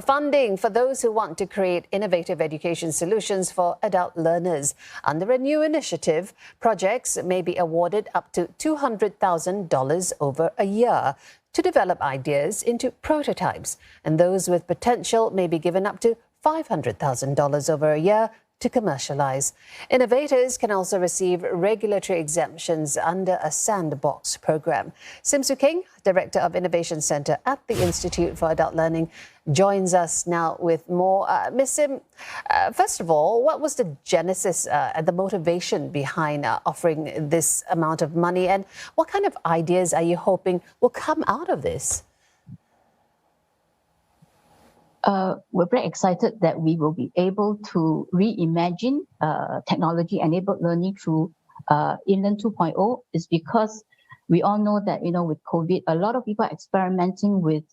Funding for those who want to create innovative education solutions for adult learners. Under a new initiative, projects may be awarded up to $200,000 over a year to develop ideas into prototypes, and those with potential may be given up to $500,000 over a year to commercialize. Innovators can also receive regulatory exemptions under a sandbox program. Soo Kheng, Director of Innovation Centre at the Institute for Adult Learning, joins us now with more. Ms. Sim, first of all, what was the genesis and the motivation behind offering this amount of money, and what kind of ideas are you hoping will come out of this? We're very excited that we will be able to reimagine technology-enabled learning through Inlearn 2.0. Is because we all know that, with COVID, a lot of people are experimenting with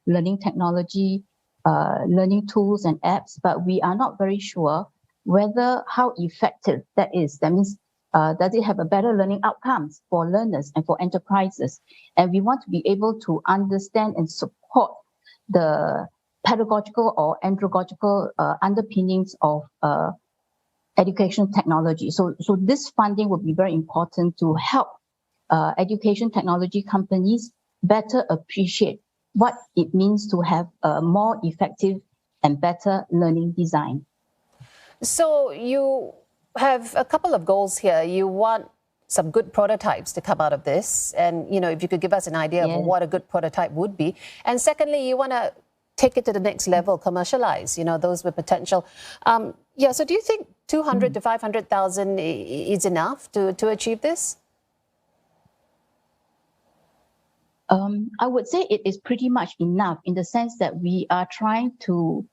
learning technology, learning tools and apps, but we are not very sure whether how effective that is. That means, does it have a better learning outcomes for learners and for enterprises? And we want to be able to understand and support the pedagogical or andragogical underpinnings of education technology. So this funding will be very important to help education technology companies better appreciate what it means to have a more effective and better learning design. So you have a couple of goals here. You want some good prototypes to come out of this, and if you could give us an idea of what a good prototype would be. And secondly, you want to take it to the next level, commercialize, those with potential. So do you think 200 to 500,000 is enough to achieve this? I would say it is pretty much enough, in the sense that we are trying to,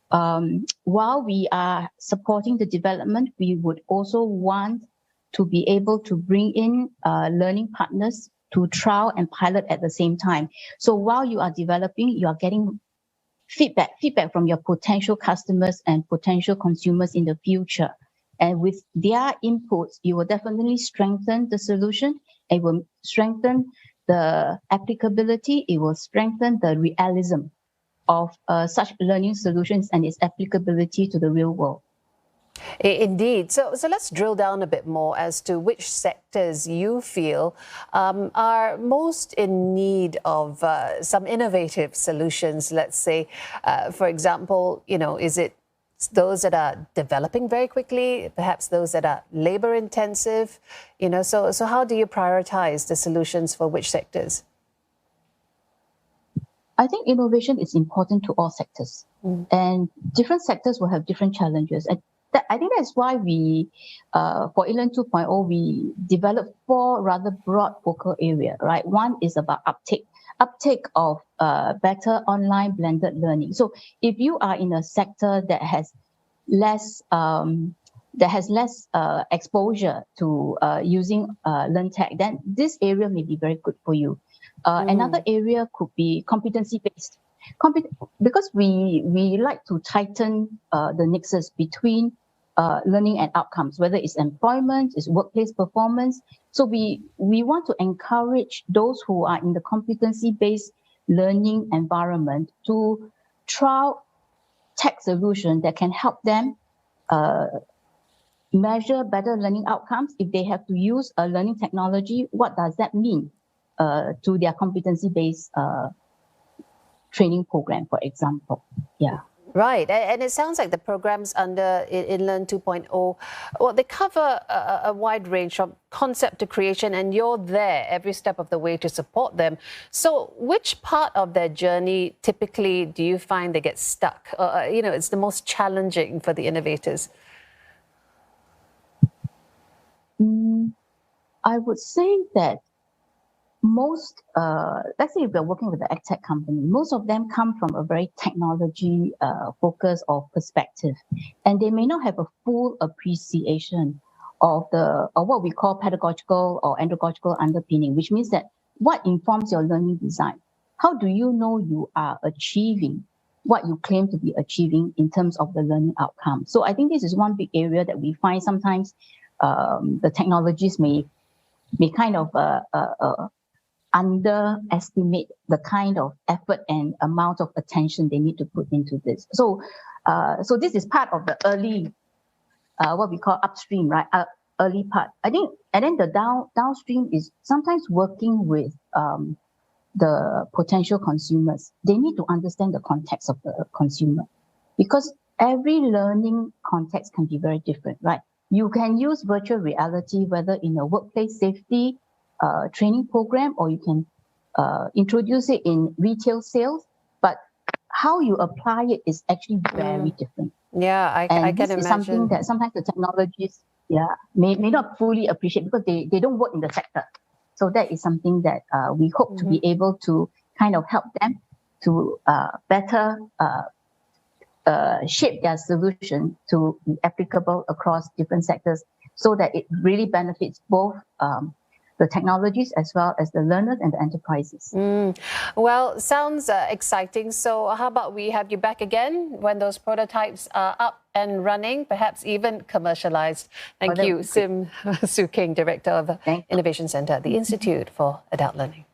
while we are supporting the development, we would also want to be able to bring in learning partners to trial and pilot at the same time. So while you are developing, you are getting feedback from your potential customers and potential consumers in the future. And with their inputs, you will definitely strengthen the solution. It will strengthen the applicability. It will strengthen the realism of such learning solutions and its applicability to the real world. Indeed. So let's drill down a bit more as to which sectors you feel are most in need of some innovative solutions. Let's say, for example, is it those that are developing very quickly, perhaps those that are labor intensive? So how do you prioritize the solutions for which sectors? I think innovation is important to all sectors, and different sectors will have different challenges. I think that's why we, for Inlearn 2.0, we developed 4 rather broad focal areas, right? One is about uptake of better online blended learning. So if you are in a sector that has less exposure to using LearnTech, then this area may be very good for you. Another area could be competency-based. Because we like to tighten the nexus between learning and outcomes, whether it's employment, it's workplace performance. So we want to encourage those who are in the competency-based learning environment to trial tech solutions that can help them measure better learning outcomes. If they have to use a learning technology, what does that mean to their competency-based training program, for example? Yeah. Right. And it sounds like the programs under Inlearn 2.0, well, they cover a wide range from concept to creation, and you're there every step of the way to support them. So which part of their journey typically do you find they get stuck? It's the most challenging for the innovators? I would say that most, let's say if we're working with an edtech company, most of them come from a very technology focus or perspective, and they may not have a full appreciation of what we call pedagogical or andragogical underpinning, which means that what informs your learning design? How do you know you are achieving what you claim to be achieving in terms of the learning outcome? So I think this is one big area that we find sometimes the technologies may kind of underestimate the kind of effort and amount of attention they need to put into this. So this is part of the early, what we call upstream, right? Early part. I think, and then the downstream is sometimes working with the potential consumers. They need to understand the context of the consumer, because every learning context can be very different, right? You can use virtual reality, whether in a workplace safety training program, or you can introduce it in retail sales, but how you apply it is actually very different. Yeah, I can this imagine. Is something that sometimes the technologists may not fully appreciate, because they don't work in the sector. So that is something that we hope to be able to kind of help them to better shape their solution to be applicable across different sectors, so that it really benefits both the technologies as well as the learners and the enterprises. Well, sounds exciting. So how about we have you back again when those prototypes are up and running, perhaps even commercialized. Thank you, Soo Kheng, Director of Innovation Center at the Institute for Adult Learning.